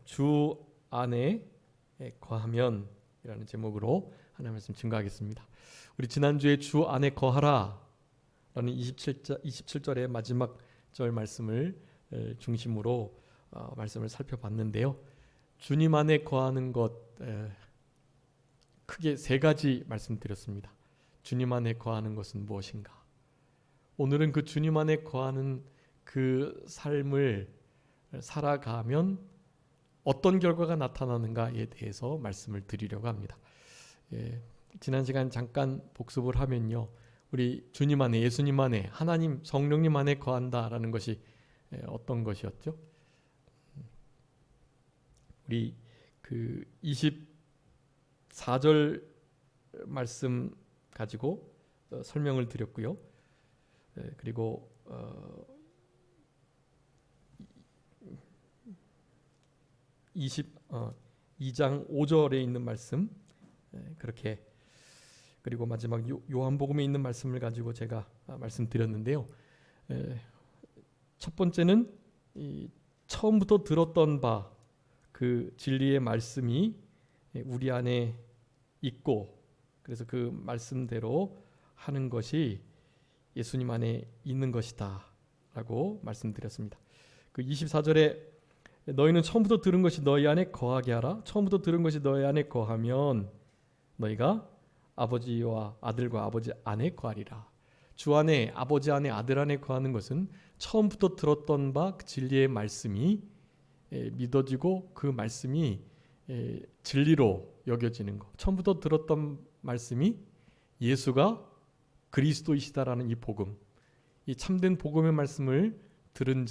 주 안에 거하면 이라는 제목으로 하나님 말씀 증거하겠습니다. 우리 지난주에 주 안에 거하라 라는 27절의 마지막 절 말씀을 중심으로 말씀을 살펴봤는데요. 주님 안에 거하는 것 크게 세 가지 말씀드렸습니다. 주님 안에 거하는 것은 무엇인가? 오늘은 그 주님 안에 거하는 그 삶을 살아가면 어떤 결과가 나타나는가에 대해서 말씀을 드리려고 합니다. 지난 시간 잠깐 복습을 하면요, 우리 주님 안에, 예수님 안에, 하나님 성령님 안에 거한다라는 것이 어떤 것이었죠? 우리 그 24절 말씀 가지고 설명을 드렸고요. 그리고 22장 5절에 있는 말씀, 그렇게, 그리고 마지막 요한복음에 있는 말씀을 가지고 제가 말씀드렸는데요. 첫 번째는 처음부터 들었던 바 그 진리의 말씀이 우리 안에 있고, 그래서 그 말씀대로 하는 것이 예수님 안에 있는 것이다 라고 말씀드렸습니다. 그 24절에 너희는 처음부터 들은 것이 너희 안에 거하게 하라. 처음부터 들은 것이 너희 안에 거하면 너희가 아버지와 아들과 아버지 안에 거하리라. 주 안에, 아버지 안에, 아들 안에 거하는 것은 처음부터 들었던 바 그 진리의 말씀이 믿어지고 그 말씀이 진리로 여겨지는 것. 처음부터 들었던 말씀이 예수가 그리스도이시다라는 이 복음, 이 참된 복음의 말씀을 들은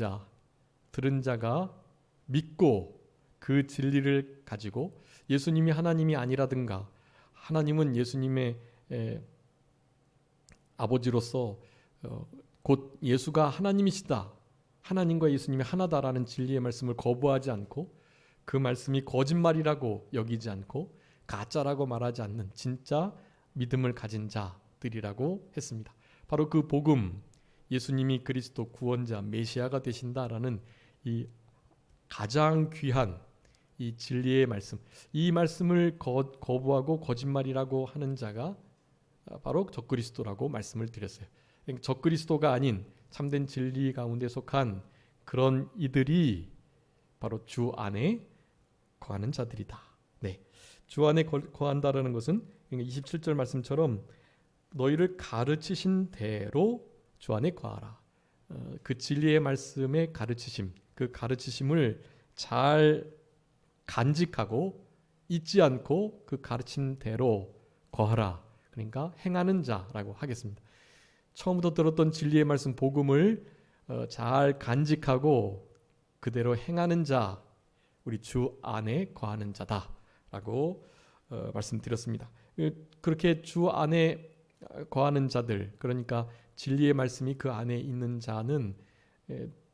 자가 믿고 그 진리를 가지고, 예수님이 하나님이 아니라든가 하나님은 예수님의 아버지로서 곧 예수가 하나님이시다, 하나님과 예수님이 하나다라는 진리의 말씀을 거부하지 않고, 그 말씀이 거짓말이라고 여기지 않고 가짜라고 말하지 않는 진짜 믿음을 가진 자들이라고 했습니다. 바로 그 복음, 예수님이 그리스도 구원자 메시아가 되신다라는 이 가장 귀한 이 진리의 말씀, 이 말씀을 거부하고 거짓말이라고 하는 자가 바로 적그리스도라고 말씀을 드렸어요. 적그리스도가 아닌 참된 진리 가운데 속한 그런 이들이 바로 주 안에 거하는 자들이다. 네, 주 안에 거한다라는 것은 27절 말씀처럼 너희를 가르치신 대로 주 안에 거하라. 그 진리의 말씀의 가르치심, 그 가르치심을 잘 간직하고 잊지 않고 그 가르친 대로 거하라. 그러니까 행하는 자라고 하겠습니다. 처음부터 들었던 진리의 말씀 복음을 잘 간직하고 그대로 행하는 자, 우리 주 안에 거하는 자다라고 말씀드렸습니다. 그렇게 주 안에 거하는 자들, 그러니까 진리의 말씀이 그 안에 있는 자는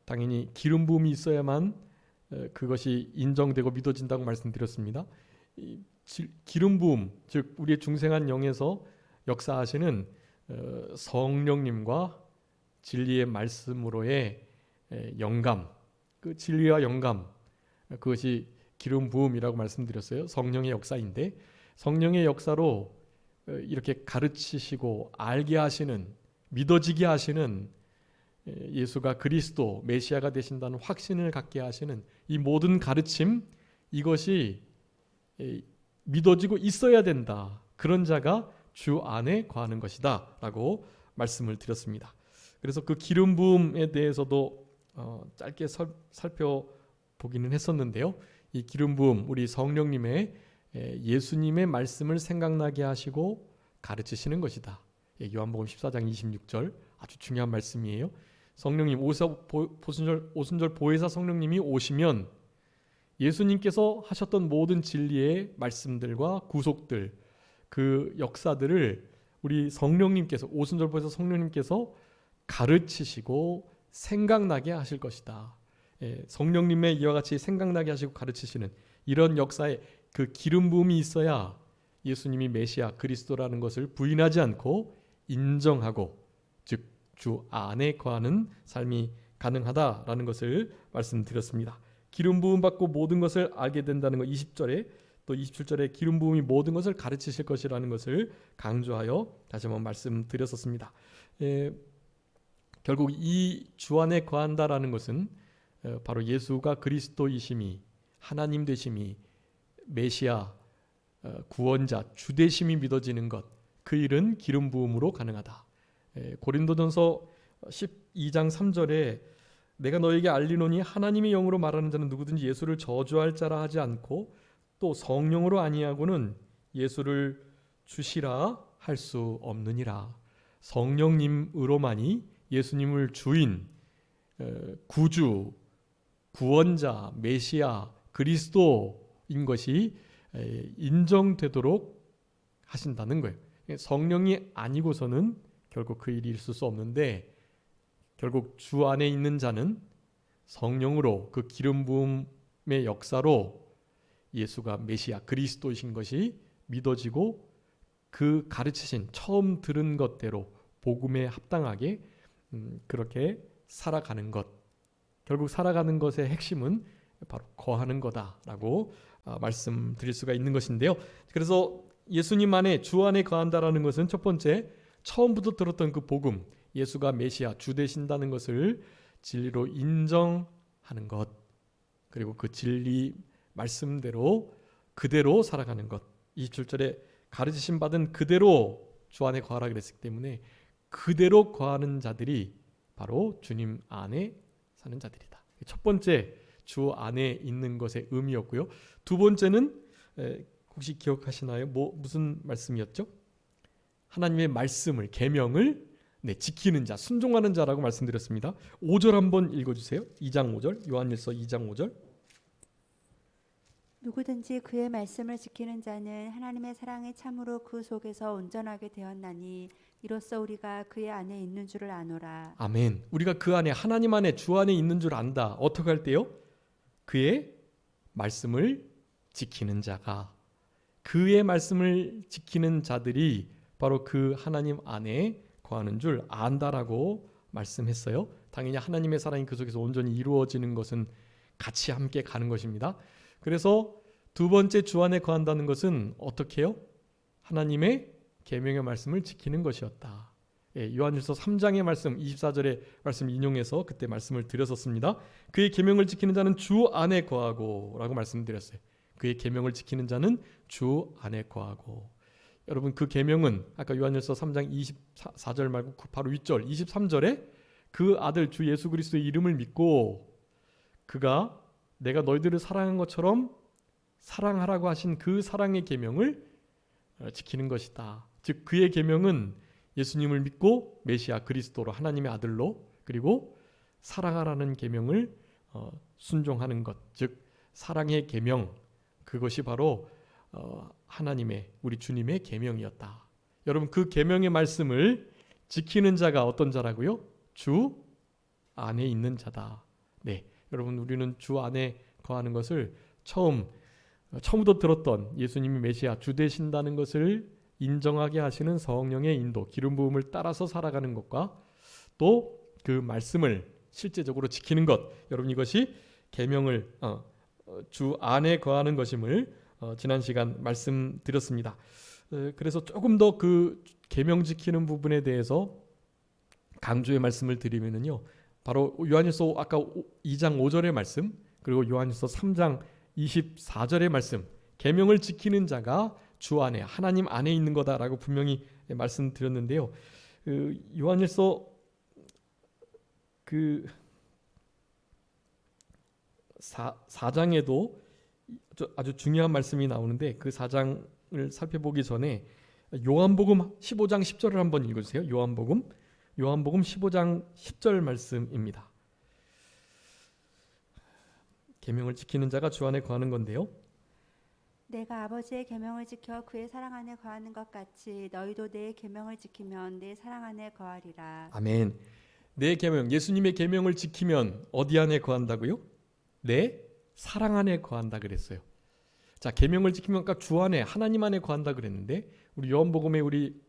당연히 기름 부음이 있어야만 그것이 인정되고 믿어진다고 말씀드렸습니다. 기름 부음, 즉 우리의 중생한 영에서 역사하시는 성령님과 진리의 말씀으로의 영감, 그 진리와 영감, 그것이 기름 부음이라고 말씀드렸어요. 성령의 역사인데, 성령의 역사로 이렇게 가르치시고 알게 하시는, 믿어지게 하시는, 예수가 그리스도 메시아가 되신다는 확신을 갖게 하시는 이 모든 가르침, 이것이 믿어지고 있어야 된다. 그런 자가 주 안에 거하는 것이다 라고 말씀을 드렸습니다. 그래서 그 기름 부음에 대해서도 짧게 살펴보기는 했었는데요. 이 기름 부음, 우리 성령님의 예수님의 말씀을 생각나게 하시고 가르치시는 것이다. 요한복음 14장 26절 아주 중요한 말씀이에요. 성령님, 오순절 보혜사 성령님이 오시면 예수님께서 하셨던 모든 진리의 말씀들과 구속들, 그 역사들을 우리 성령님께서, 오순절 보혜사 성령님께서 가르치시고 생각나게 하실 것이다. 성령님의 이와 같이 생각나게 하시고 가르치시는 이런 역사에 그 기름 부음이 있어야 예수님이 메시아 그리스도라는 것을 부인하지 않고 인정하고, 즉 주 안에 거하는 삶이 가능하다라는 것을 말씀드렸습니다. 기름 부음 받고 모든 것을 알게 된다는 것 20절에 또 27절에 기름 부음이 모든 것을 가르치실 것이라는 것을 강조하여 다시 한번 말씀드렸었습니다. 결국 이 주 안에 거한다라는 것은 바로 예수가 그리스도이심이 하나님 되심이 메시아 구원자 주 되심이 믿어지는 것 그 일은 기름 부음으로 가능하다. 고린도전서 12장 3절에 내가 너에게 알리노니 하나님의 영으로 말하는 자는 누구든지 예수를 저주할 자라 하지 않고 또 성령으로 아니하고는 예수를 주시라 할 수 없느니라. 성령님으로만이 예수님을 주인, 구주, 구원자, 메시아, 그리스도인 것이 인정되도록 하신다는 거예요. 성령이 아니고서는 결국 그 일이 있을 수 없는데 결국 주 안에 있는 자는 성령으로 그 기름 부음의 역사로 예수가 메시아 그리스도이신 것이 믿어지고 그 가르치신 처음 들은 것대로 복음에 합당하게 그렇게 살아가는 것. 결국 살아가는 것의 핵심은 바로 거하는 거다라고 말씀드릴 수가 있는 것인데요. 그래서 예수님 안에 주 안에 거한다라는 것은 첫 번째 처음부터 들었던 그 복음 예수가 메시아 주 되신다는 것을 진리로 인정하는 것 그리고 그 진리 말씀대로 그대로 살아가는 것 27절에 가르치심 받은 그대로 주 안에 거하라 그랬기 때문에 그대로 거하는 자들이 바로 주님 안에 사는 자들이다. 첫 번째 주 안에 있는 것의 의미였고요. 두 번째는 혹시 기억하시나요? 무슨 말씀이었죠? 하나님의 말씀을 계명을 지키는 자, 순종하는 자라고 말씀드렸습니다. 5절 한번 읽어주세요. 2장 5절, 요한일서 2장 5절. 누구든지 그의 말씀을 지키는 자는 하나님의 사랑이 참으로 그 속에서 온전하게 되었나니 이로써 우리가 그의 안에 있는 줄을 아노라. 아멘. 우리가 그 안에 하나님 안에 주 안에 있는 줄 안다. 어떻게 할 때요? 그의 말씀을 지키는 자가 그의 말씀을 지키는 자들이 바로 그 하나님 안에 거하는 줄 안다라고 말씀했어요. 당연히 하나님의 사랑이 그 속에서 온전히 이루어지는 것은 같이 함께 가는 것입니다. 그래서 두 번째 주 안에 거한다는 것은 어떻게 해요? 하나님의 계명의 말씀을 지키는 것이었다. 요한일서 3장의 말씀 24절의 말씀 인용해서 그때 말씀을 드렸었습니다. 그의 계명을 지키는 자는 주 안에 거하고 라고 말씀드렸어요. 그의 계명을 지키는 자는 주 안에 거하고. 여러분 그 계명은 아까 요한일서 3장 24절 말고 바로 윗절 23절에 그 아들 주 예수 그리스도의 이름을 믿고 그가 내가 너희들을 사랑한 것처럼 사랑하라고 하신 그 사랑의 계명을 지키는 것이다. 즉 그의 계명은 예수님을 믿고 메시아 그리스도로 하나님의 아들로 그리고 사랑하라는 계명을 순종하는 것. 즉 사랑의 계명 그것이 바로 하나님의 우리 주님의 계명이었다. 여러분 그 계명의 말씀을 지키는 자가 어떤 자라고요? 주 안에 있는 자다. 네, 여러분 우리는 주 안에 거하는 것을 처음부터 들었던 예수님이 메시아 주 되신다는 것을 인정하게 하시는 성령의 인도, 기름 부음을 따라서 살아가는 것과 또 그 말씀을 실제적으로 지키는 것. 여러분 이것이 계명을 주 안에 거하는 것임을 지난 시간 말씀드렸습니다. 그래서 조금 더 그 계명 지키는 부분에 대해서 강조의 말씀을 드리면은요. 바로 요한일서 아까 2장 5절의 말씀 그리고 요한일서 3장 24절의 말씀 계명을 지키는 자가 주 안에 하나님 안에 있는 거다라고 분명히 말씀드렸는데요. 요한일서 그 4장에도 아주 중요한 말씀이 나오는데 그 4장을 살펴보기 전에 요한복음 15장 10절을 한번 읽어주세요. 요한복음 15장 10절 말씀입니다. 계명을 지키는 자가 주 안에 거하는 건데요. 내가 아버지의 계명을 지켜 그의 사랑 안에 거하는 것 같이 너희도 내 계명을 지키면 내 사랑 안에 거하리라. 아멘. 내 계명, 예수님의 계명을 지키면 어디 안에 거한다고요? 내 사랑 안에 거한다 그랬어요. 자, 계명을 지키면 아까 주 안에 하나님 안에 거한다 그랬는데 우리 요한복음에 우리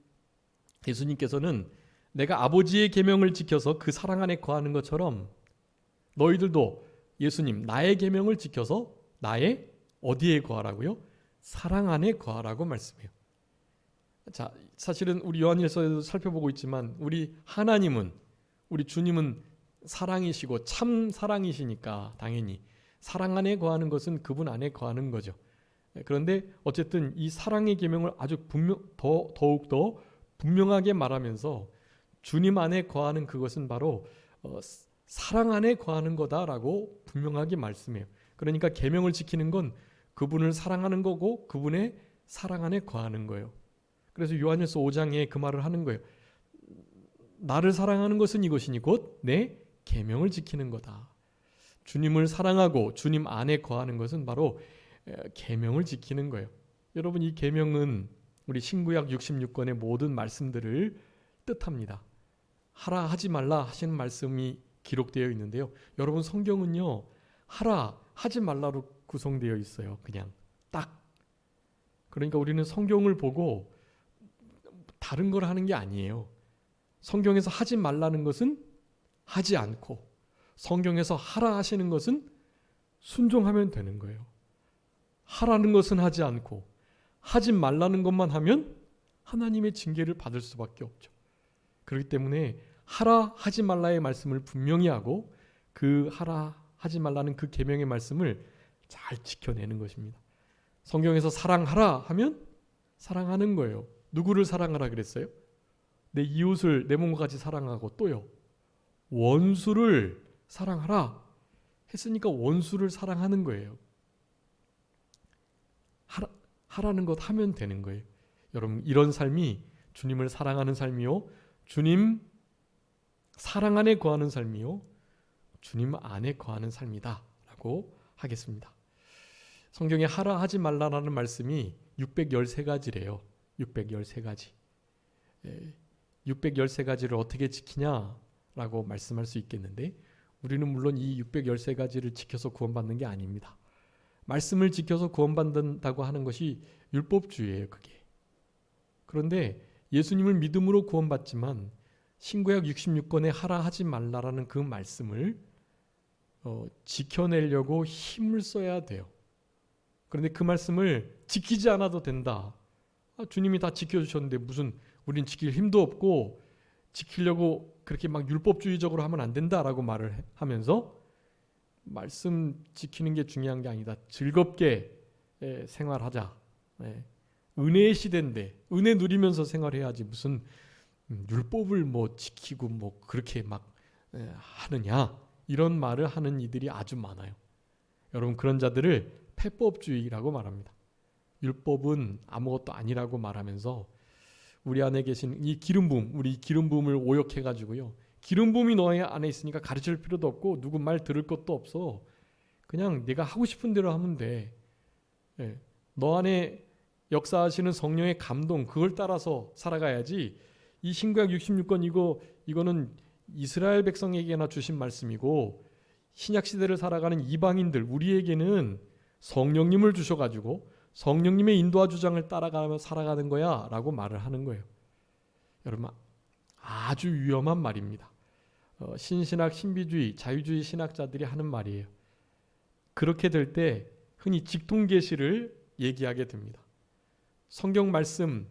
예수님께서는 내가 아버지의 계명을 지켜서 그 사랑 안에 거하는 것처럼 너희들도 예수님 나의 계명을 지켜서 나의 어디에 거하라고요? 사랑 안에 거하라고 말씀해요. 자, 사실은 우리 요한일서에도 살펴보고 있지만 우리 하나님은, 우리 주님은 사랑이시고 참 사랑이시니까 당연히 사랑 안에 거하는 것은 그분 안에 거하는 거죠. 그런데 어쨌든 이 사랑의 계명을 아주 더욱더 분명하게 말하면서 주님 안에 거하는 그것은 바로 사랑 안에 거하는 거다라고 분명하게 말씀해요. 그러니까 계명을 지키는 건 그분을 사랑하는 거고 그분의 사랑 안에 거하는 거예요. 그래서 요한일서 5장에 그 말을 하는 거예요. 나를 사랑하는 것은 이것이니 곧 내 계명을 지키는 거다. 주님을 사랑하고 주님 안에 거하는 것은 바로 계명을 지키는 거예요. 여러분, 이 계명은 우리 신구약 66권의 모든 말씀들을 뜻합니다. 하라 하지 말라 하시는 말씀이 기록되어 있는데요. 여러분, 성경은요 하라 하지 말라로 구성되어 있어요. 그냥 딱. 그러니까 우리는 성경을 보고 다른 걸 하는 게 아니에요. 성경에서 하지 말라는 것은 하지 않고 성경에서 하라 하시는 것은 순종하면 되는 거예요. 하라는 것은 하지 않고 하지 말라는 것만 하면 하나님의 징계를 받을 수밖에 없죠. 그렇기 때문에 하라 하지 말라의 말씀을 분명히 하고 그 하라 하지 말라는 그 계명의 말씀을 잘 지켜내는 것입니다. 성경에서 사랑하라 하면 사랑하는 거예요. 누구를 사랑하라 그랬어요? 내 이웃을 내 몸과 같이 사랑하고 또요. 원수를 사랑하라 했으니까 원수를 사랑하는 거예요. 하라는 것 하면 되는 거예요. 여러분, 이런 삶이 주님을 사랑하는 삶이요, 주님 사랑 안에 거하는 삶이요, 주님 안에 거하는 삶이다 라고 하겠습니다. 성경에 하라 하지 말라라는 말씀이 613가지래요. 613가지. 613가지를 어떻게 지키냐라고 말씀할 수 있겠는데, 우리는 물론 이 613가지를 지켜서 구원받는 게 아닙니다. 말씀을 지켜서 구원받는다고 하는 것이 율법주의예요, 그게. 그런데 예수님을 믿음으로 구원받지만 신구약 66권에 하라 하지 말라라는 그 말씀을 지켜내려고 힘을 써야 돼요. 그런데 그 말씀을 지키지 않아도 된다. 주님이 다 지켜주셨는데 무슨 우린 지킬 힘도 없고 지키려고 그렇게 막 율법주의적으로 하면 안 된다라고 말을 하면서 말씀 지키는 게 중요한 게 아니다. 즐겁게 생활하자. 은혜의 시대인데 은혜 누리면서 생활해야지 무슨 율법을 뭐 지키고 뭐 그렇게 막 하느냐, 이런 말을 하는 이들이 아주 많아요. 여러분, 그런 자들을 폐법주의라고 말합니다. 율법은 아무것도 아니라고 말하면서 우리 안에 계신 이 기름 부음, 우리 기름 부음을 오역해가지고요, 기름 부음이 너 안에 있으니까 가르칠 필요도 없고 누구 말 들을 것도 없어. 그냥 네가 하고 싶은 대로 하면 돼. 너 안에 역사하시는 성령의 감동, 그걸 따라서 살아가야지. 이 신구약 66권 이거는 이스라엘 백성에게나 주신 말씀이고 신약 시대를 살아가는 이방인들, 우리에게는 성령님을 주셔가지고 성령님의 인도와 주장을 따라가며 살아가는 거야 라고 말을 하는 거예요. 여러분, 아주 위험한 말입니다. 신신학, 신비주의, 자유주의 신학자들이 하는 말이에요. 그렇게 될 때 흔히 직통계시를 얘기하게 됩니다. 성경 말씀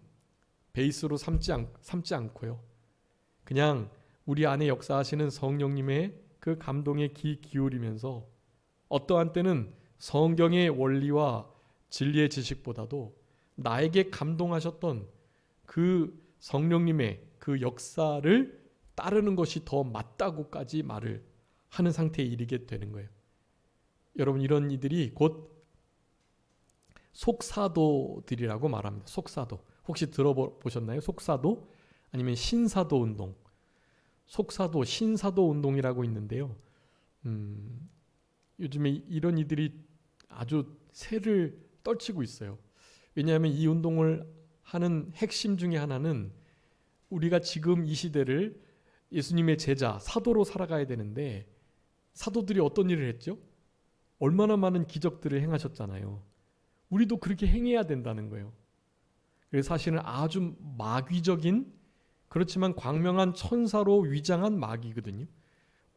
베이스로 삼지 않고요, 그냥 우리 안에 역사하시는 성령님의 그 감동에 귀 기울이면서 어떠한 때는 성경의 원리와 진리의 지식보다도 나에게 감동하셨던 그 성령님의 그 역사를 따르는 것이 더 맞다고까지 말을 하는 상태에 이르게 되는 거예요. 여러분, 이런 이들이 곧 속사도들이라고 말합니다. 속사도. 혹시 들어보셨나요? 속사도? 아니면 신사도 운동. 속사도, 신사도 운동이라고 있는데요. 요즘에 이런 이들이 아주 새를 떨치고 있어요. 왜냐하면 이 운동을 하는 핵심 중에 하나는 우리가 지금 이 시대를 예수님의 제자, 사도로 살아가야 되는데 사도들이 어떤 일을 했죠? 얼마나 많은 기적들을 행하셨잖아요. 우리도 그렇게 행해야 된다는 거예요. 그래서 사실은 아주 마귀적인, 그렇지만 광명한 천사로 위장한 마귀거든요.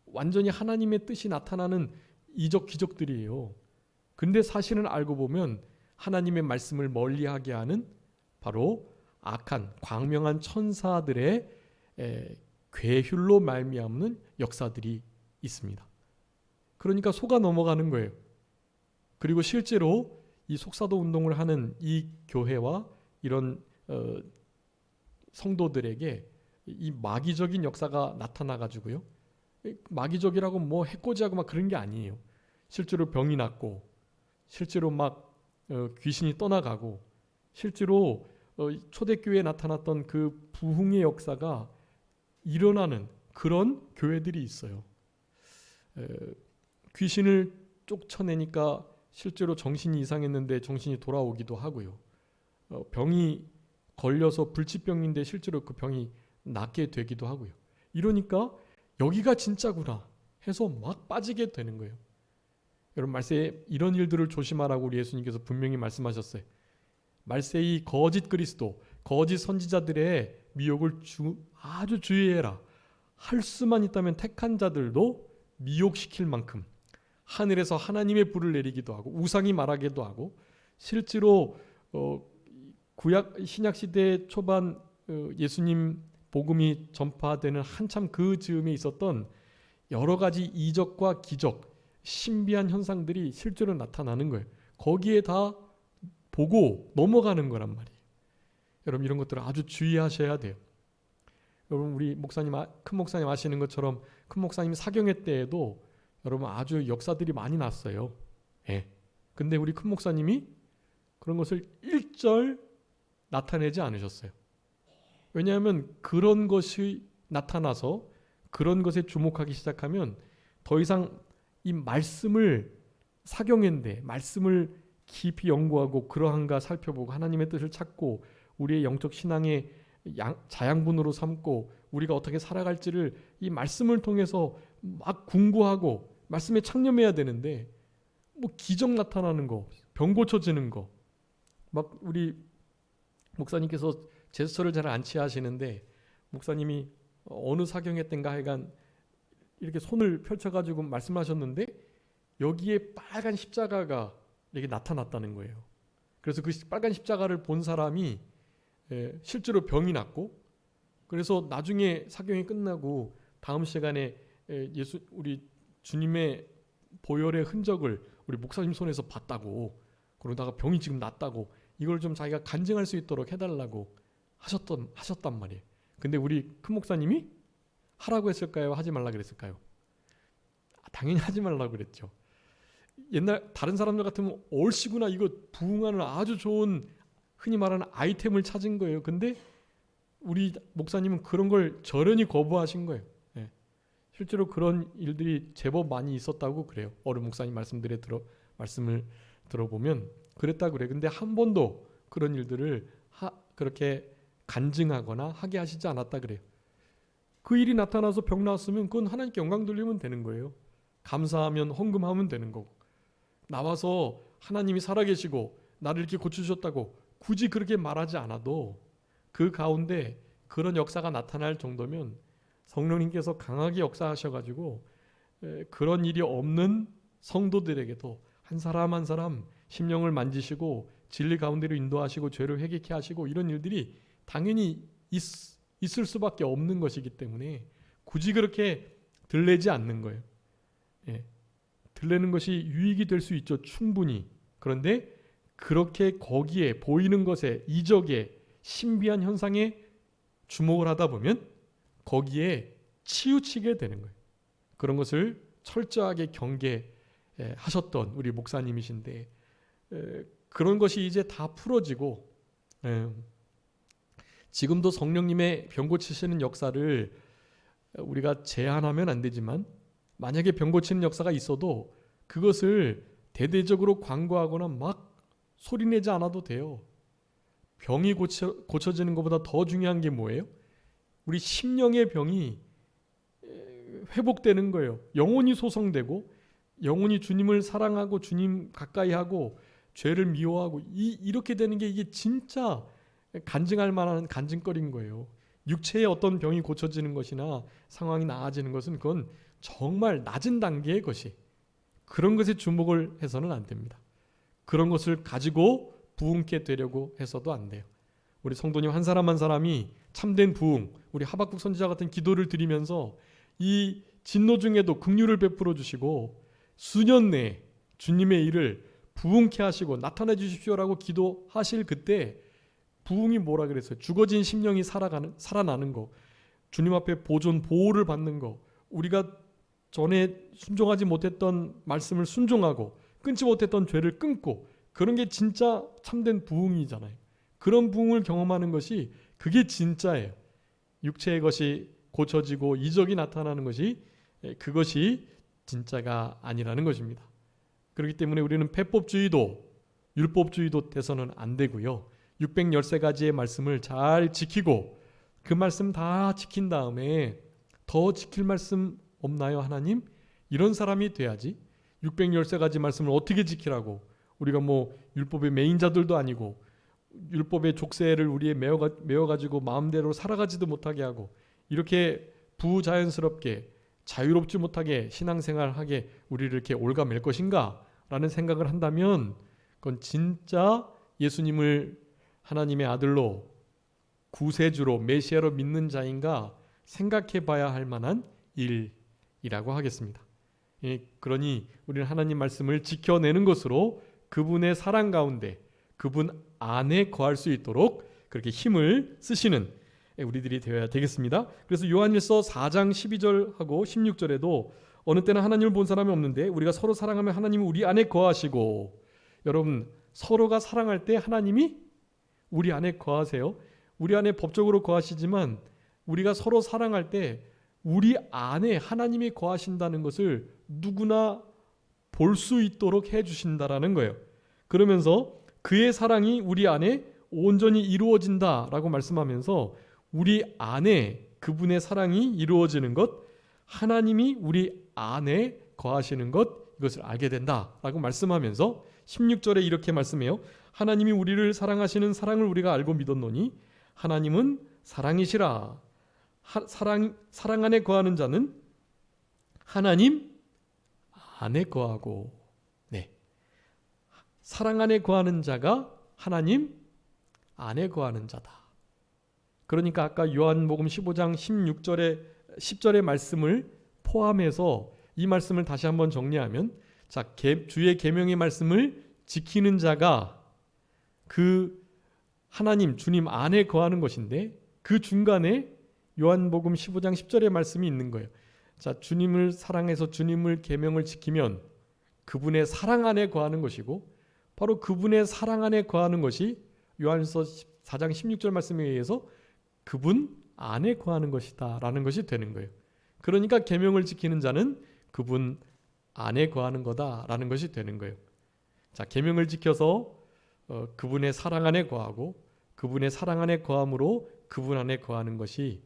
완전히 하나님의 뜻이 나타나는 이적 기적들이에요. 근데 사실은 알고 보면 하나님의 말씀을 멀리하게 하는 바로 악한 광명한 천사들의 괴휼로 말미암는 역사들이 있습니다. 그러니까 속아 넘어가는 거예요. 그리고 실제로 이 속사도 운동을 하는 이 교회와 이런 성도들에게 이 마귀적인 역사가 나타나 가지고요. 마귀적이라고 뭐 해코지하고 막 그런 게 아니에요. 실제로 병이 낫고, 실제로 막 귀신이 떠나가고, 실제로 초대교회에 나타났던 그 부흥의 역사가 일어나는 그런 교회들이 있어요. 귀신을 쫓아내니까 실제로 정신이 이상했는데 정신이 돌아오기도 하고요. 병이 걸려서 불치병인데 실제로 그 병이 낫게 되기도 하고요. 이러니까 여기가 진짜구나 해서 막 빠지게 되는 거예요. 여러분, 말세에 이런 일들을 조심하라고 우리 예수님께서 분명히 말씀하셨어요. 말세의 거짓 그리스도, 거짓 선지자들의 미혹을 아주 주의해라. 할 수만 있다면 택한 자들도 미혹시킬 만큼 하늘에서 하나님의 불을 내리기도 하고 우상이 말하기도 하고, 실제로 구약 신약 시대 초반 예수님 복음이 전파되는 한참 그 즈음에 있었던 여러 가지 이적과 기적, 신비한 현상들이 실제로 나타나는 거예요. 거기에 다 보고 넘어가는 거란 말이에요. 여러분, 이런 것들을 아주 주의하셔야 돼요. 여러분, 우리 목사님, 큰 목사님 아시는 것처럼 큰 목사님 사경회 때에도 여러분 아주 역사들이 많이 났어요. 예. 근데 우리 큰 목사님이 그런 것을 일절 나타내지 않으셨어요. 왜냐하면 그런 것이 나타나서 그런 것에 주목하기 시작하면 더 이상 이 말씀을, 사경회인데 말씀을 깊이 연구하고 그러한가 살펴보고 하나님의 뜻을 찾고 우리의 영적 신앙의 자양분으로 삼고 우리가 어떻게 살아갈지를 이 말씀을 통해서 막 궁구하고 말씀에 창념해야 되는데, 뭐 기적 나타나는 거, 병 고쳐지는 거, 막 우리 목사님께서 제스처를 잘 안 취하시는데 목사님이 어느 사경회 때인가 하여간 이렇게 손을 펼쳐가지고 말씀하셨는데 여기에 빨간 십자가가 이렇게 나타났다는 거예요. 그래서 그 빨간 십자가를 본 사람이 실제로 병이 낫고, 그래서 나중에 사경이 끝나고 다음 시간에 우리 주님의 보혈의 흔적을 우리 목사님 손에서 봤다고, 그러다가 병이 지금 낫다고 이걸 좀 자기가 간증할 수 있도록 해달라고 하셨단 말이에요. 근데 우리 큰 목사님이 하라고 했을까요? 하지 말라 그랬을까요? 당연히 하지 말라고 그랬죠. 옛날 다른 사람들 같으면 얼씨구나 이거 부흥하는 아주 좋은 흔히 말하는 아이템을 찾은 거예요. 근데 우리 목사님은 그런 걸 절연히 거부하신 거예요. 네. 실제로 그런 일들이 제법 많이 있었다고 그래요. 어른 목사님 말씀을 들어보면 그랬다고 그래요. 근데 한 번도 그런 일들을 그렇게 간증하거나 하게 하시지 않았다 그래요. 그 일이 나타나서 병 나았으면 그건 하나님께 영광 돌리면 되는 거예요. 감사하면 헌금하면 되는 거고, 나와서 하나님이 살아계시고 나를 이렇게 고쳐주셨다고 굳이 그렇게 말하지 않아도 그 가운데 그런 역사가 나타날 정도면 성령님께서 강하게 역사하셔가지고 그런 일이 없는 성도들에게도 한 사람 한 사람 심령을 만지시고 진리 가운데로 인도하시고 죄를 회개케 하시고 이런 일들이 당연히 있을 수밖에 없는 것이기 때문에 굳이 그렇게 들레지 않는 거예요. 예. 들레는 것이 유익이 될 수 있죠. 충분히. 그런데 그렇게 거기에 보이는 것에, 이적에, 신비한 현상에 주목을 하다 보면 거기에 치우치게 되는 거예요. 그런 것을 철저하게 경계하셨던 우리 목사님이신데 그런 것이 이제 다 풀어지고 지금도 성령님의 병 고치시는 역사를 우리가 제한하면 안 되지만 만약에 병 고치는 역사가 있어도 그것을 대대적으로 광고하거나 막 소리내지 않아도 돼요. 병이 고쳐지는 것보다 더 중요한 게 뭐예요? 우리 심령의 병이 회복되는 거예요. 영혼이 소성되고 영혼이 주님을 사랑하고 주님 가까이 하고 죄를 미워하고 이렇게 되는 게 이게 진짜 간증할 만한 간증거리인 거예요. 육체의 어떤 병이 고쳐지는 것이나 상황이 나아지는 것은 그건 정말 낮은 단계의 것이, 그런 것에 주목을 해서는 안 됩니다. 그런 것을 가지고 부흥케 되려고 해서도 안 돼요. 우리 성도님 한 사람 한 사람이 참된 부흥, 우리 하박국 선지자 같은 기도를 드리면서 이 진노 중에도 긍휼을 베풀어 주시고 수년 내에 주님의 일을 부흥케 하시고 나타내 주십시오라고 기도하실 그때 부흥이 뭐라 그랬어요? 죽어진 심령이 살아나는 거, 주님 앞에 보존 보호를 받는 거, 우리가 전에 순종하지 못했던 말씀을 순종하고 끊지 못했던 죄를 끊고, 그런 게 진짜 참된 부흥이잖아요. 그런 부흥을 경험하는 것이 그게 진짜예요. 육체의 것이 고쳐지고 이적이 나타나는 것이 그것이 진짜가 아니라는 것입니다. 그렇기 때문에 우리는 폐법주의도 율법주의도 돼서는 안 되고요. 613가지의 말씀을 잘 지키고 그 말씀 다 지킨 다음에 더 지킬 말씀 없나요 하나님? 이런 사람이 돼야지. 613가지 말씀을 어떻게 지키라고, 우리가 뭐 율법의 매인자들도 아니고 율법의 족쇄를 우리에 메어가지고 마음대로 살아가지도 못하게 하고 이렇게 부자연스럽게 자유롭지 못하게 신앙생활하게 우리를 이렇게 올가맬 것인가 라는 생각을 한다면 그건 진짜 예수님을 하나님의 아들로 구세주로 메시아로 믿는 자인가 생각해 봐야 할 만한 일이라고 하겠습니다. 그러니 우리는 하나님 말씀을 지켜내는 것으로 그분의 사랑 가운데 그분 안에 거할 수 있도록 그렇게 힘을 쓰시는 우리들이 되어야 되겠습니다. 그래서 요한일서 4장 12절하고 16절에도 어느 때는 하나님을 본 사람이 없는데 우리가 서로 사랑하면 하나님이 우리 안에 거하시고, 여러분 서로가 사랑할 때 하나님이 우리 안에 거하세요. 우리 안에 법적으로 거하시지만 우리가 서로 사랑할 때 우리 안에 하나님이 거하신다는 것을 누구나 볼 수 있도록 해주신다라는 거예요. 그러면서 그의 사랑이 우리 안에 온전히 이루어진다라고 말씀하면서 우리 안에 그분의 사랑이 이루어지는 것, 하나님이 우리 안에 거하시는 것, 이것을 알게 된다라고 말씀하면서 16절에 이렇게 말씀해요. 하나님이 우리를 사랑하시는 사랑을 우리가 알고 믿었노니 하나님은 사랑이시라. 사랑 안에 거하는 자는 하나님 안에 거하고, 네, 사랑 안에 거하는 자가 하나님 안에 거하는 자다. 그러니까 아까 요한복음 15장 16절에 10절의 말씀을 포함해서 이 말씀을 다시 한번 정리하면, 자, 주의 계명의 말씀을 지키는 자가 그 하나님 주님 안에 거하는 것인데, 그 중간에 요한복음 15장 10절의 말씀이 있는 거예요. 자, 주님을 사랑해서 주님을 계명을 지키면 그분의 사랑 안에 거하는 것이고, 바로 그분의 사랑 안에 거하는 것이 요한일서 4장 16절 말씀에 의해서 그분 안에 거하는 것이다 라는 것이 되는 거예요. 그러니까 계명을 지키는 자는 그분 안에 거하는 거다라는 것이 되는 거예요. 자, 계명을 지켜서 그분의 사랑 안에 거하고 그분의 사랑 안에 거함으로 그분 안에 거하는 것이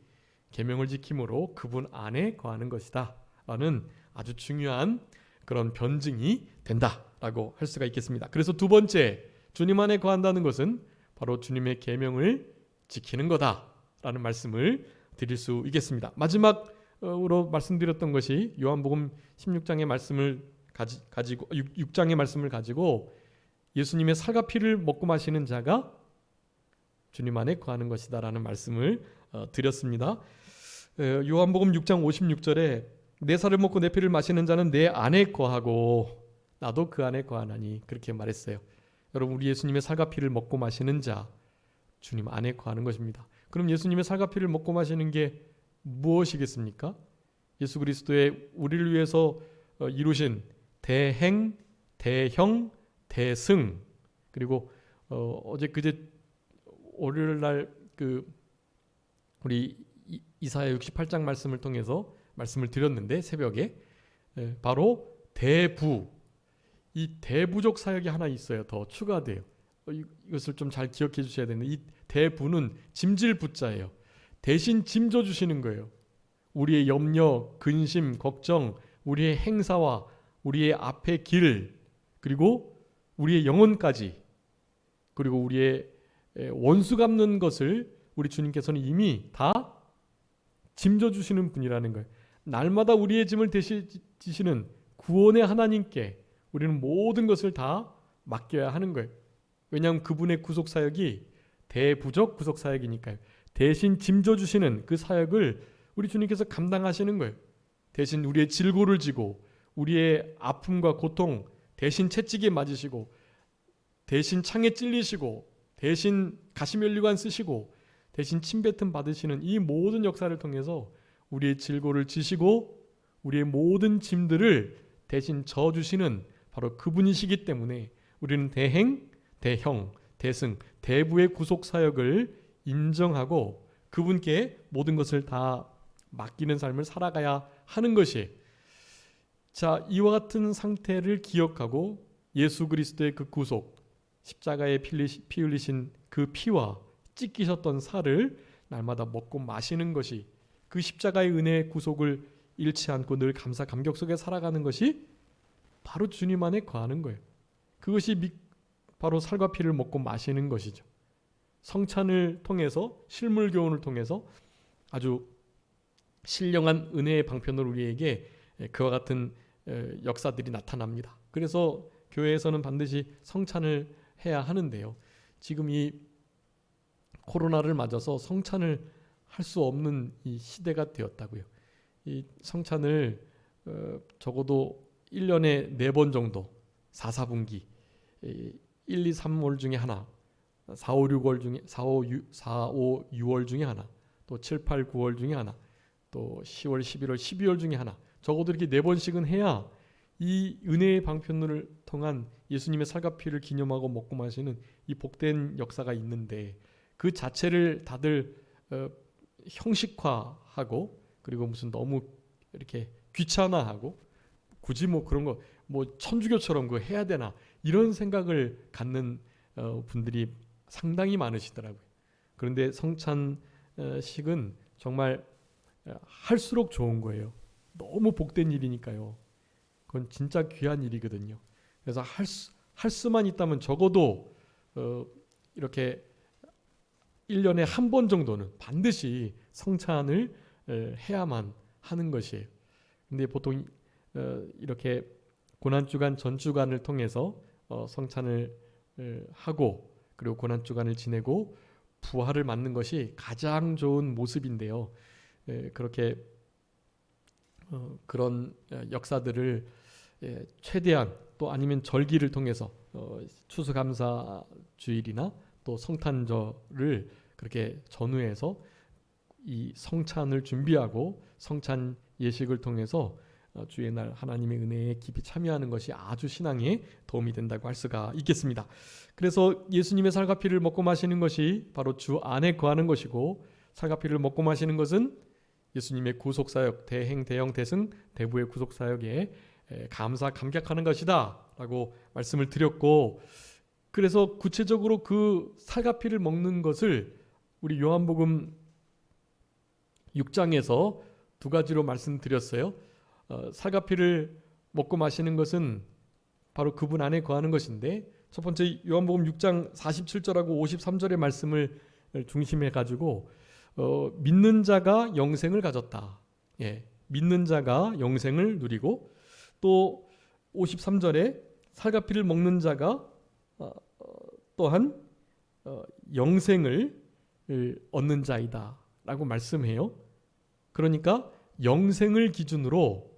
계명을 지킴으로 그분 안에 거하는 것이다 라는 아주 중요한 그런 변증이 된다라고 할 수가 있겠습니다. 그래서 두 번째, 주님 안에 거한다는 것은 바로 주님의 계명을 지키는 거다라는 말씀을 드릴 수 있겠습니다. 마지막으로 말씀드렸던 것이 요한복음 16장의 말씀을 가지고 6장의 말씀을 가지고 예수님의 살과 피를 먹고 마시는 자가 주님 안에 거하는 것이다라는 말씀을 드렸습니다. 요한복음 6장 56절에 내 살을 먹고 내 피를 마시는 자는 내 안에 거하고 나도 그 안에 거하나니, 그렇게 말했어요. 여러분, 우리 예수님의 살과 피를 먹고 마시는 자, 주님 안에 거하는 것입니다. 그럼 예수님의 살과 피를 먹고 마시는 게 무엇이겠습니까? 예수 그리스도의 우리를 위해서 이루신 대행, 대형, 대승, 그리고 어제 그제 월요일 날 우리 이사야 68장 말씀을 통해서 말씀을 드렸는데 새벽에 바로 대부, 이 대부족 사역이 하나 있어요. 더 추가돼요. 이것을 좀 잘 기억해 주셔야 되는데, 이 대부는 짐질 부자예요. 대신 짐져 주시는 거예요. 우리의 염려, 근심, 걱정, 우리의 행사와 우리의 앞의 길, 그리고 우리의 영혼까지, 그리고 우리의 원수 갚는 것을 우리 주님께서는 이미 다 짐져 주시는 분이라는 거예요. 날마다 우리의 짐을 대신 지시는 구원의 하나님께 우리는 모든 것을 다 맡겨야 하는 거예요. 왜냐하면 그분의 구속 사역이 대부적 구속 사역이니까요. 대신 짐져 주시는 그 사역을 우리 주님께서 감당하시는 거예요. 대신 우리의 질고를 지고 우리의 아픔과 고통 대신 채찍에 맞으시고 대신 창에 찔리시고 대신 가시면류관 쓰시고 대신 침뱉음 받으시는 이 모든 역사를 통해서 우리의 질고를 지시고 우리의 모든 짐들을 대신 져주시는 바로 그분이시기 때문에 우리는 대행, 대형, 대승, 대부의 구속 사역을 인정하고 그분께 모든 것을 다 맡기는 삶을 살아가야 하는 것이, 자, 이와 같은 상태를 기억하고 예수 그리스도의 그 구속, 십자가에 피 흘리신 그 피와 찢기셨던 살을 날마다 먹고 마시는 것이, 그 십자가의 은혜의 구속을 잃지 않고 늘 감사 감격 속에 살아가는 것이 바로 주님 안에 거하는 거예요. 그것이 바로 살과 피를 먹고 마시는 것이죠. 성찬을 통해서, 실물 교훈을 통해서 아주 신령한 은혜의 방편으로 우리에게 그와 같은 역사들이 나타납니다. 그래서 교회에서는 반드시 성찬을 해야 하는데요. 지금 이 코로나를 맞아서 성찬을 할 수 없는 이 시대가 되었다고요. 이 성찬을 적어도 1년에 4번 정도 4, 4분기 1, 2, 3월 중에 하나, 4, 5, 6월 중에 4, 5, 6월 중에 하나, 또 7, 8, 9월 중에 하나, 또 10월, 11월, 12월 중에 하나, 적어도 이렇게 4번씩은 해야 이 은혜의 방편을 통한 예수님의 살과 피를 기념하고 먹고 마시는 이 복된 역사가 있는데, 그 자체를 다들 형식화하고 그리고 무슨 너무 이렇게 귀찮아하고 굳이 뭐 그런 거 뭐 천주교처럼 그거 해야 되나 이런 생각을 갖는 분들이 상당히 많으시더라고요. 그런데 성찬식은 정말 할수록 좋은 거예요. 너무 복된 일이니까요. 그건 진짜 귀한 일이거든요. 그래서 할 수만 있다면 적어도 이렇게 1년에 한 번 정도는 반드시 성찬을 해야만 하는 것이에요. 근데 보통 이렇게 고난주간 전주간을 통해서 성찬을 하고 그리고 고난주간을 지내고 부활을 맞는 것이 가장 좋은 모습인데요. 그렇게 그런 역사들을 최대한, 또 아니면 절기를 통해서 추수감사주일이나 또 성탄절을 그렇게 전후해서 이 성찬을 준비하고 성찬 예식을 통해서 주의 날 하나님의 은혜에 깊이 참여하는 것이 아주 신앙에 도움이 된다고 할 수가 있겠습니다. 그래서 예수님의 살과 피를 먹고 마시는 것이 바로 주 안에 거하는 것이고, 살과 피를 먹고 마시는 것은 예수님의 구속사역, 대행, 대형, 대승, 대부의 구속사역에 감사, 감격하는 것이다 라고 말씀을 드렸고, 그래서 구체적으로 그 살과 피를 먹는 것을 우리 요한복음 6장에서 2가지로 말씀드렸어요. 살과 피를 먹고 마시는 것은 바로 그분 안에 거하는 것인데, 첫 번째 요한복음 6장 47절하고 53절의 말씀을 중심해 가지고 믿는 자가 영생을 가졌다. 믿는 자가 영생을 누리고, 또 53절에 살과 피를 먹는 자가 또한 영생을 얻는 자이다 라고 말씀해요. 그러니까 영생을 기준으로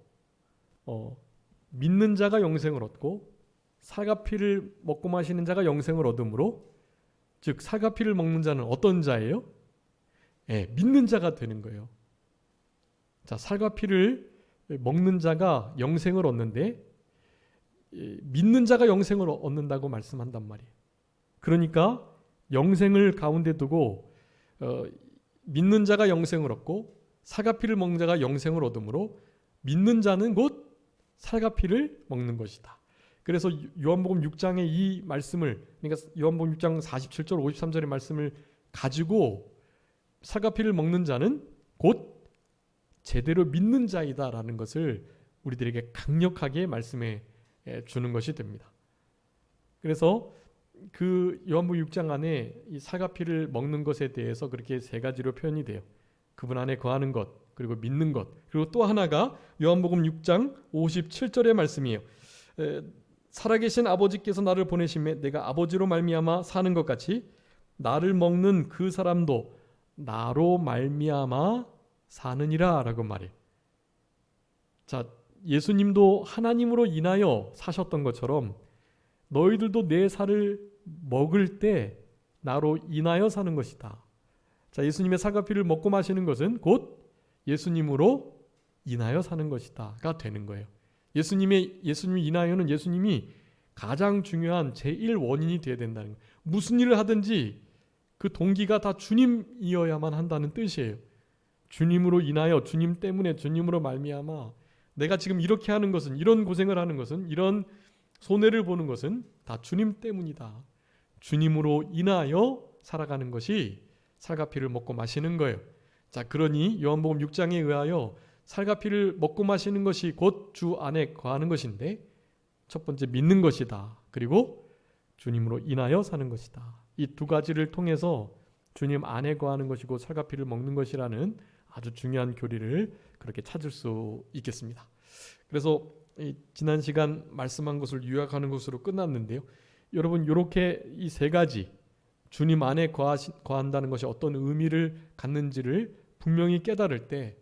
믿는 자가 영생을 얻고 살과 피를 먹고 마시는 자가 영생을 얻음으로, 즉 살과 피를 먹는 자는 어떤 자예요? 믿는 자가 되는 거예요. 자, 살과 피를 먹는 자가 영생을 얻는데 믿는 자가 영생을 얻는다고 말씀한단 말이에요. 그러니까 영생을 가운데 두고 믿는 자가 영생을 얻고 살과 피를 먹는 자가 영생을 얻음으로 믿는 자는 곧 살과 피를 먹는 것이다. 그래서 요한복음 6장의 이 말씀을, 그러니까 요한복음 6장 47절 53절의 말씀을 가지고 살과 피를 먹는 자는 곧 제대로 믿는 자이다라는 것을 우리들에게 강력하게 말씀해 주는 것이 됩니다. 그래서 그 요한복음 6장 안에 이 살과 피를 먹는 것에 대해서 그렇게 3가지로 표현이 돼요. 그분 안에 거하는 것, 그리고 믿는 것. 그리고 또 하나가 요한복음 6장 57절의 말씀이에요. 살아계신 아버지께서 나를 보내심에 내가 아버지로 말미암아 사는 것 같이 나를 먹는 그 사람도 나로 말미암아 사느니라 라고 말해요. 자, 예수님도 하나님으로 인하여 사셨던 것처럼 너희들도 내 살을 먹을 때 나로 인하여 사는 것이다. 자, 예수님의 살과 피를 먹고 마시는 것은 곧 예수님으로 인하여 사는 것이다가 되는 거예요. 예수님 인하여는 예수님이 가장 중요한 제1원인이 되어야 된다는 거예요. 무슨 일을 하든지 그 동기가 다 주님이어야만 한다는 뜻이에요. 주님으로 인하여, 주님 때문에, 주님으로 말미암아 내가 지금 이렇게 하는 것은, 이런 고생을 하는 것은, 이런 손해를 보는 것은 다 주님 때문이다. 주님으로 인하여 살아가는 것이 살과 피를 먹고 마시는 거예요. 자, 그러니 요한복음 6장에 의하여 살과 피를 먹고 마시는 것이 곧 주 안에 거하는 것인데, 첫 번째 믿는 것이다. 그리고 주님으로 인하여 사는 것이다. 이 두 가지를 통해서 주님 안에 거하는 것이고 살과 피를 먹는 것이라는 아주 중요한 교리를 그렇게 찾을 수 있겠습니다. 그래서 지난 시간 말씀한 것을 요약하는 것으로 끝났는데요. 여러분, 이렇게 이 세 가지 주님 안에 거한다는 것이 어떤 의미를 갖는지를 분명히 깨달을 때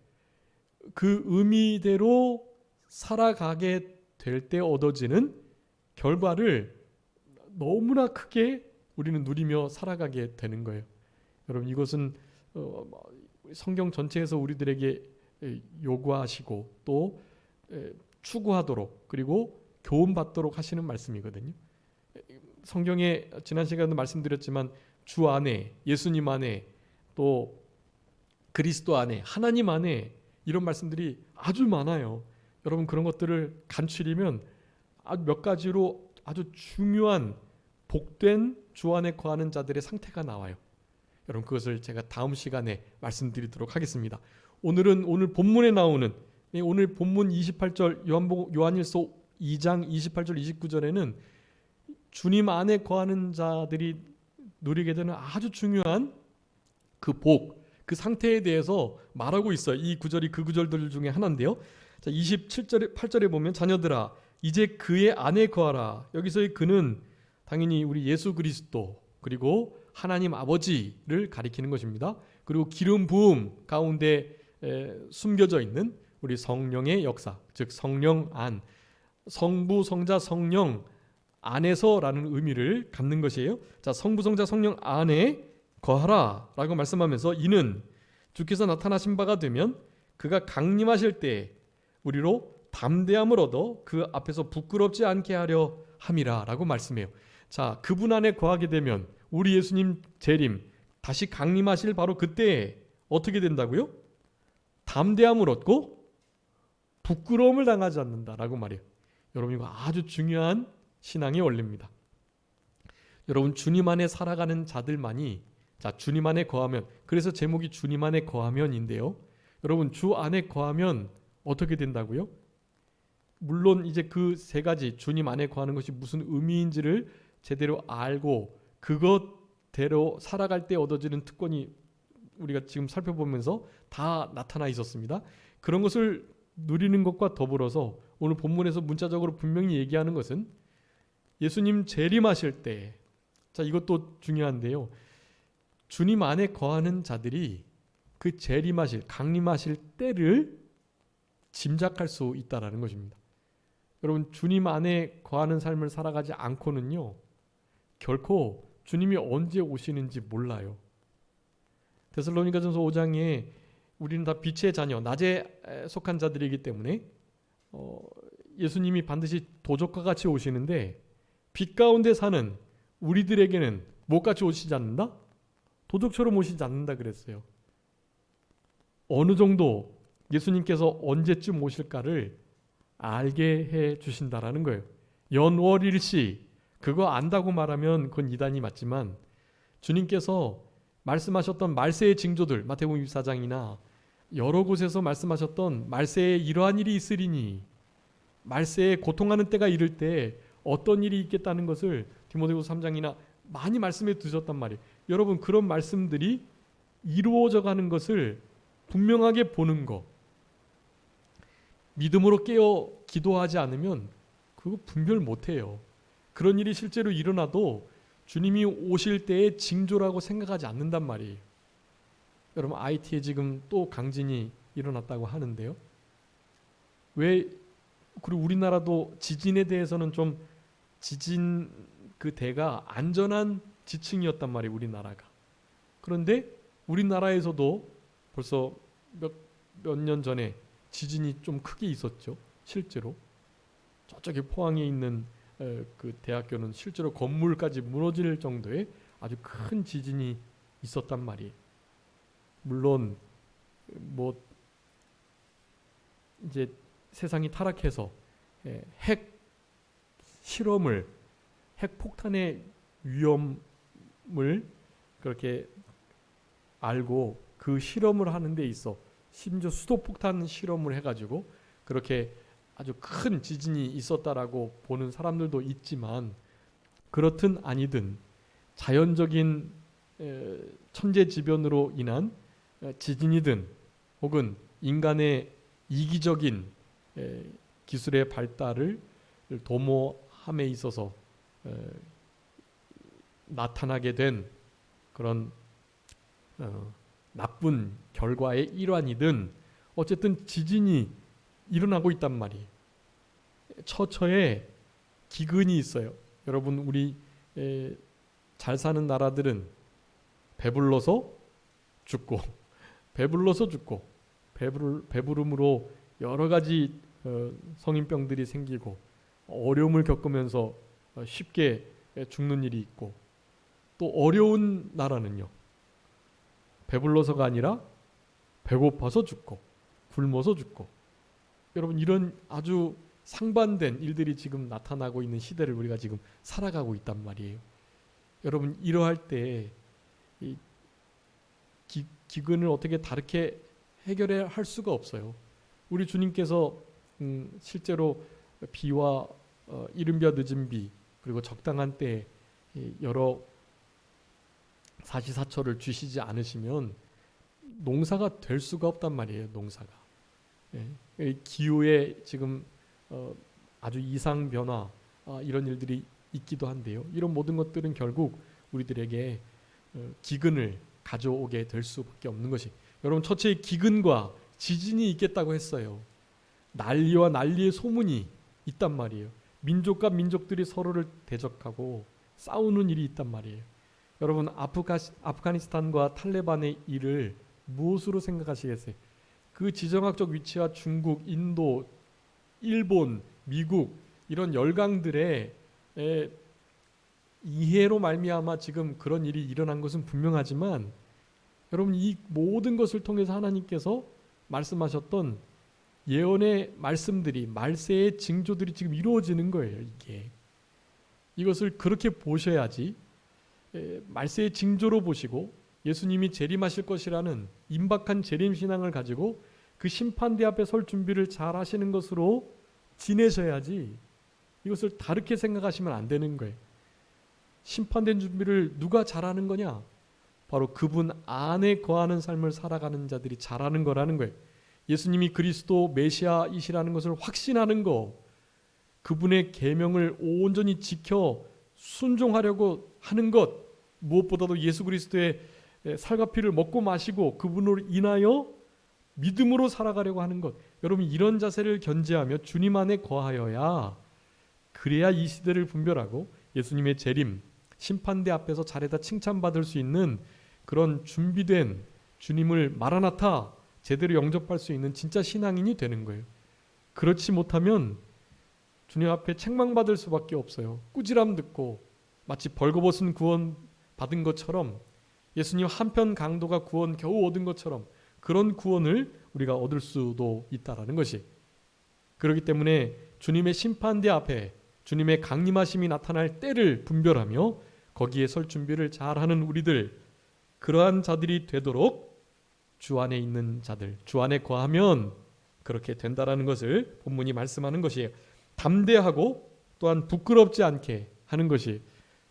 그 의미대로 살아가게 될 때 얻어지는 결과를 너무나 크게 우리는 누리며 살아가게 되는 거예요. 여러분, 이것은 성경 전체에서 우리들에게 요구하시고 또 추구하도록 그리고 교훈받도록 하시는 말씀이거든요. 성경에 지난 시간에도 말씀드렸지만 주 안에, 예수님 안에, 또 그리스도 안에, 하나님 안에 이런 말씀들이 아주 많아요. 여러분, 그런 것들을 간추리면 아주 몇 가지로 아주 중요한 복된 주 안에 거하는 자들의 상태가 나와요. 여러분, 그것을 제가 다음 시간에 말씀드리도록 하겠습니다. 오늘 본문에 나오는 오늘 본문 28절 요한일서 2장 28절 29절에는 주님 안에 거하는 자들이 누리게 되는 아주 중요한 그 복, 그 상태에 대해서 말하고 있어요. 이 구절이 그 구절들 중에 하나인데요. 자, 27절에 8절에 보면 자녀들아 이제 그의 안에 거하라. 여기서의 그는 당연히 우리 예수 그리스도 그리고 하나님 아버지를 가리키는 것입니다. 그리고 기름 부음 가운데 숨겨져 있는 우리 성령의 역사, 즉 성령 안, 성부 성자 성령 안에서라는 의미를 갖는 것이에요. 자, 성부 성자 성령 안에 거하라라고 말씀하면서 이는 주께서 나타나신 바가 되면 그가 강림하실 때 우리로 담대함을 얻어 그 앞에서 부끄럽지 않게 하려 함이라라고 말씀해요. 자, 그분 안에 거하게 되면 우리 예수님 재림 다시 강림하실 바로 그때 어떻게 된다고요? 담대함을 얻고 부끄러움을 당하지 않는다라고 말해요. 여러분, 이거 아주 중요한 신앙의 원리입니다. 여러분, 주님 안에 살아가는 자들만이 주님 안에 거하면, 그래서 제목이 주님 안에 거하면인데요. 여러분, 주 안에 거하면 어떻게 된다고요? 물론 이제 그 세 가지 주님 안에 거하는 것이 무슨 의미인지를 제대로 알고 그것대로 살아갈 때 얻어지는 특권이 우리가 지금 살펴보면서 다 나타나 있었습니다. 그런 것을 누리는 것과 더불어서 오늘 본문에서 문자적으로 분명히 얘기하는 것은 예수님 재림하실 때, 자, 이것도 중요한데요. 주님 안에 거하는 자들이 그 재림하실, 강림하실 때를 짐작할 수 있다라는 것입니다. 여러분, 주님 안에 거하는 삶을 살아가지 않고는요, 결코 주님이 언제 오시는지 몰라요. 데살로니가전서 5장에 우리는 다 빛의 자녀, 낮에 속한 자들이기 때문에 예수님이 반드시 도적과 같이 오시는데 빛 가운데 사는 우리들에게는 뭐같이 오시지 않는다? 도적처럼 오시지 않는다 그랬어요. 어느 정도 예수님께서 언제쯤 오실까를 알게 해 주신다라는 거예요. 연월일시, 그거 안다고 말하면 그건 이단이 맞지만 주님께서 말씀하셨던 말세의 징조들, 마태복음 24장이나 여러 곳에서 말씀하셨던 말세에 이러한 일이 있으리니, 말세에 고통하는 때가 이를 때 어떤 일이 있겠다는 것을 디모데후서 3장이나 많이 말씀해 두셨단 말이에요. 여러분, 그런 말씀들이 이루어져 가는 것을 분명하게 보는 거, 믿음으로 깨어 기도하지 않으면 그거 분별 못해요. 그런 일이 실제로 일어나도 주님이 오실 때의 징조라고 생각하지 않는단 말이에요. 여러분, IT에 지금 또 강진이 일어났다고 하는데요. 왜, 그리고 우리나라도 지진에 대해서는 좀 지진 그 대가 안전한 지층이었단 말이에요, 우리나라가. 그런데 우리나라에서도 벌써 몇 년 전에 지진이 좀 크게 있었죠. 실제로 저쪽에 포항에 있는 그 대학교는 실제로 건물까지 무너질 정도의 아주 큰 지진이 있었단 말이에요. 물론 뭐 이제 세상이 타락해서 핵 실험을, 핵 폭탄의 위험을 그렇게 알고 그 실험을 하는 데 있어 심지어 수도폭탄 실험을 해가지고 그렇게 아주 큰 지진이 있었다라고 보는 사람들도 있지만, 그렇든 아니든 자연적인 천재지변으로 인한 지진이든 혹은 인간의 이기적인 기술의 발달을 도모함에 있어서 나타나게 된 그런 나쁜 결과의 일환이든 어쨌든 지진이 일어나고 있단 말이에요. 처처에 기근이 있어요. 여러분, 우리 잘 사는 나라들은 배불러서 죽고 배불러서 죽고 배부름으로 여러 가지 성인병들이 생기고 어려움을 겪으면서 쉽게 죽는 일이 있고, 또 어려운 나라는요, 배불러서가 아니라 배고파서 죽고 굶어서 죽고. 여러분, 이런 아주 상반된 일들이 지금 나타나고 있는 시대를 우리가 지금 살아가고 있단 말이에요. 여러분, 이러할 때 이 기근을 어떻게 다르게 해결해야 할 수가 없어요. 우리 주님께서 실제로 비와 이른 벼 늦은 비 그리고 적당한 때에 여러 사시사철을 주시지 않으시면 농사가 될 수가 없단 말이에요. 농사가. 기후에 지금 아주 이상 변화 이런 일들이 있기도 한데요. 이런 모든 것들은 결국 우리들에게 기근을 가져오게 될 수밖에 없는 것이, 여러분, 첫째 기근과 지진이 있겠다고 했어요. 난리와 난리의 소문이 있단 말이에요. 민족과 민족들이 서로를 대적하고 싸우는 일이 있단 말이에요. 여러분, 아프가니스탄과 탈레반의 일을 무엇으로 생각하시겠어요? 그 지정학적 위치와 중국, 인도, 일본, 미국 이런 열강들의 이해로 말미암아 지금 그런 일이 일어난 것은 분명하지만, 여러분, 이 모든 것을 통해서 하나님께서 말씀하셨던 예언의 말씀들이, 말세의 징조들이 지금 이루어지는 거예요. 이것을 그렇게 보셔야지, 말세의 징조로 보시고 예수님이 재림하실 것이라는 임박한 재림 신앙을 가지고 그 심판대 앞에 설 준비를 잘 하시는 것으로 지내셔야지, 이것을 다르게 생각하시면 안 되는 거예요. 심판된 준비를 누가 잘하는 거냐? 바로 그분 안에 거하는 삶을 살아가는 자들이 잘하는 거라는 거예요. 예수님이 그리스도 메시아이시라는 것을 확신하는 거, 그분의 계명을 온전히 지켜 순종하려고 하는 것, 무엇보다도 예수 그리스도의 살과 피를 먹고 마시고 그분으로 인하여 믿음으로 살아가려고 하는 것, 여러분, 이런 자세를 견지하며 주님 안에 거하여야, 그래야 이 시대를 분별하고 예수님의 재림, 심판대 앞에서 잘해다 칭찬받을 수 있는 그런 준비된 주님을 마라나타 제대로 영접할 수 있는 진짜 신앙인이 되는 거예요. 그렇지 못하면 주님 앞에 책망받을 수밖에 없어요. 꾸지람 듣고 마치 벌거벗은 구원 받은 것처럼, 예수님 한편 강도가 구원 겨우 얻은 것처럼 그런 구원을 우리가 얻을 수도 있다라는 것이, 그렇기 때문에 주님의 심판대 앞에 주님의 강림하심이 나타날 때를 분별하며 거기에 설 준비를 잘하는 우리들, 그러한 자들이 되도록 주 안에 있는 자들, 주 안에 거하면 그렇게 된다라는 것을 본문이 말씀하는 것이에요. 담대하고 또한 부끄럽지 않게 하는 것이,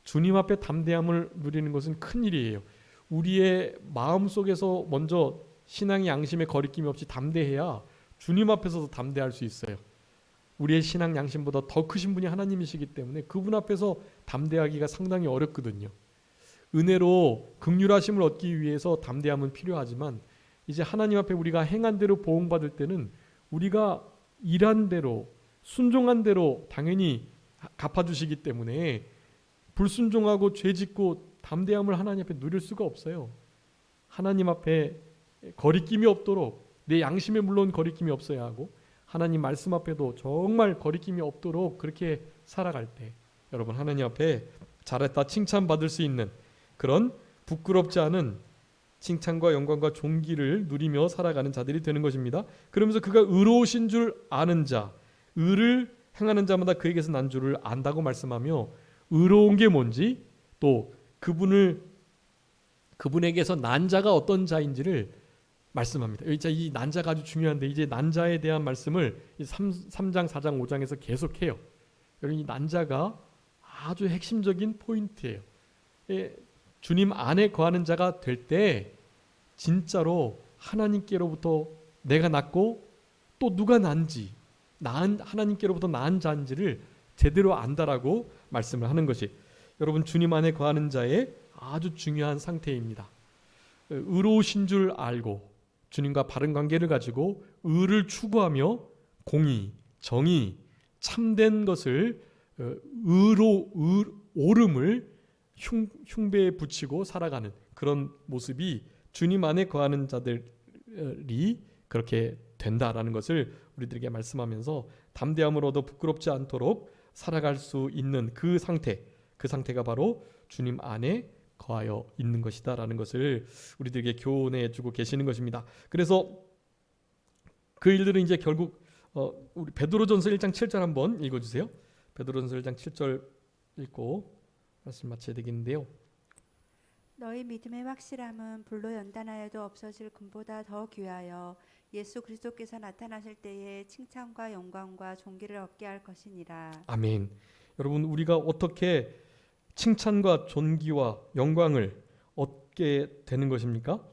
주님 앞에 담대함을 누리는 것은 큰 일이에요. 우리의 마음 속에서 먼저 신앙의 양심에 거리낌이 없이 담대해야 주님 앞에서도 담대할 수 있어요. 우리의 신앙 양심보다 더 크신 분이 하나님이시기 때문에 그분 앞에서 담대하기가 상당히 어렵거든요. 은혜로 긍휼하심을 얻기 위해서 담대함은 필요하지만 이제 하나님 앞에 우리가 행한 대로 보응받을 때는 우리가 일한 대로 순종한 대로 당연히 갚아주시기 때문에 불순종하고 죄짓고 담대함을 하나님 앞에 누릴 수가 없어요. 하나님 앞에 거리낌이 없도록 내 양심에 물론 거리낌이 없어야 하고 하나님 말씀 앞에도 정말 거리낌이 없도록 그렇게 살아갈 때 여러분 하나님 앞에 잘했다 칭찬받을 수 있는 그런 부끄럽지 않은 칭찬과 영광과 존귀를 누리며 살아가는 자들이 되는 것입니다. 그러면서 그가 의로우신 줄 아는 자, 의를 행하는 자마다 그에게서 난 줄을 안다고 말씀하며 의로운 게 뭔지 또 그분에게서 난 자가 어떤 자인지를 말씀합니다. 이 난 자가 아주 중요한데 이제 난 자에 대한 말씀을 3장, 4장, 5장에서 계속해요. 여러분 이 난 자가 아주 핵심적인 포인트예요. 주님 안에 거하는 자가 될 때 진짜로 하나님께로부터 내가 낳고 또 누가 난지 하나님께로부터 낳은 자인지를 제대로 안다라고 말씀을 하는 것이 여러분 주님 안에 거하는 자의 아주 중요한 상태입니다. 의로우신 줄 알고 주님과 바른 관계를 가지고 의를 추구하며 공의, 정의, 참된 것을 옳음을 흉배에 붙이고 살아가는 그런 모습이 주님 안에 거하는 자들이 그렇게 된다라는 것을 우리들에게 말씀하면서 담대함을 얻어 부끄럽지 않도록 살아갈 수 있는 그 상태가 바로 주님 안에 거하여 있는 것이다라는 것을 우리들에게 교훈해 주고 계시는 것입니다. 그래서 그 일들은 이제 결국 우리 베드로전서 1장 7절 한번 읽어주세요. 베드로전서 1장 7절 읽고 말씀 마쳐야 되겠는데요. 너희 믿음의 확실함은 불로 연단하여도 없어질 금보다 더 귀하여 예수 그리스도께서 나타나실 때에 칭찬과 영광과 존귀를 얻게 할 것이니라. 아멘. 여러분 우리가 어떻게 칭찬과 존귀와 영광을 얻게 되는 것입니까?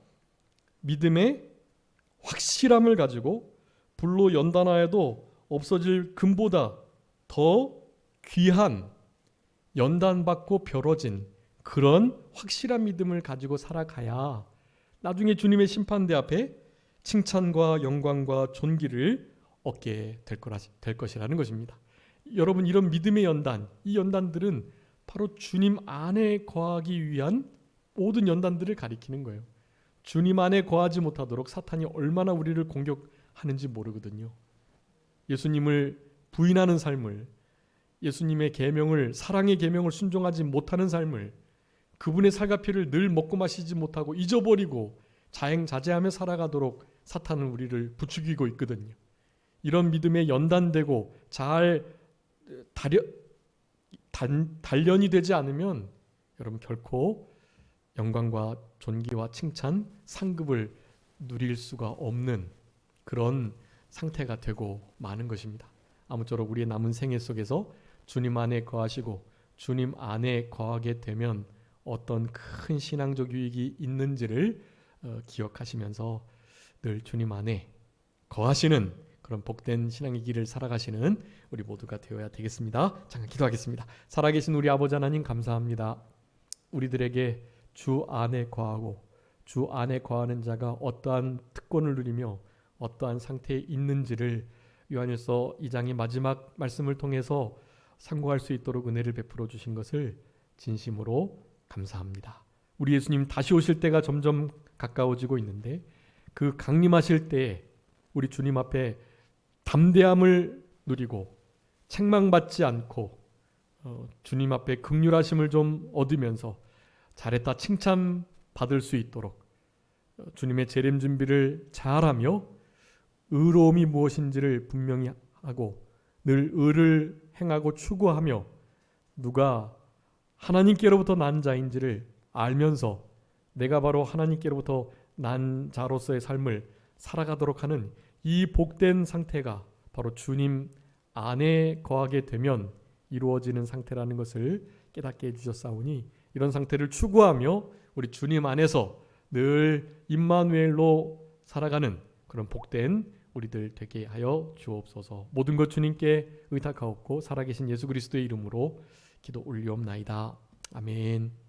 믿음의 확실함을 가지고 불로 연단하여도 없어질 금보다 더 귀한 연단받고 벼러진 그런 확실한 믿음을 가지고 살아가야 나중에 주님의 심판대 앞에 칭찬과 영광과 존귀를 얻게 될 것이라는 것입니다. 여러분 이런 믿음의 연단, 이 연단들은 바로 주님 안에 거하기 위한 모든 연단들을 가리키는 거예요. 주님 안에 거하지 못하도록 사탄이 얼마나 우리를 공격하는지 모르거든요. 예수님을 부인하는 삶을, 예수님의 계명을, 사랑의 계명을 순종하지 못하는 삶을, 그분의 살과 피를 늘 먹고 마시지 못하고 잊어버리고 자행자제하며 살아가도록 사탄은 우리를 부추기고 있거든요. 이런 믿음에 연단되고 잘 단련이 되지 않으면 여러분 결코 영광과 존귀와 칭찬, 상급을 누릴 수가 없는 그런 상태가 되고 마는 것입니다. 아무쪼록 우리의 남은 생애 속에서 주님 안에 거하시고 주님 안에 거하게 되면 어떤 큰 신앙적 유익이 있는지를 기억하시면서 늘 주님 안에 거하시는 그런 복된 신앙의 길을 살아가시는 우리 모두가 되어야 되겠습니다. 잠깐 기도하겠습니다. 살아계신 우리 아버지 하나님 감사합니다. 우리들에게 주 안에 거하고 주 안에 거하는 자가 어떠한 특권을 누리며 어떠한 상태에 있는지를 요한일서 2장의 마지막 말씀을 통해서 상고할 수 있도록 은혜를 베풀어 주신 것을 진심으로 감사합니다. 우리 예수님 다시 오실 때가 점점 가까워지고 있는데 그 강림하실 때에 우리 주님 앞에 담대함을 누리고 책망받지 않고 주님 앞에 긍휼하심을 좀 얻으면서 잘했다 칭찬 받을 수 있도록 주님의 재림 준비를 잘하며 의로움이 무엇인지를 분명히 하고 늘 의를 행하고 추구하며 누가 하나님께로부터 난 자인지를 알면서 내가 바로 하나님께로부터 난 자로서의 삶을 살아가도록 하는 이 복된 상태가 바로 주님 안에 거하게 되면 이루어지는 상태라는 것을 깨닫게 해주셨사오니 이런 상태를 추구하며 우리 주님 안에서 늘 임마누엘로 살아가는 그런 복된 우리들 되게 하여 주옵소서. 모든 것 주님께 의탁하옵고 살아계신 예수 그리스도의 이름으로 기도 올리옵나이다. 아멘.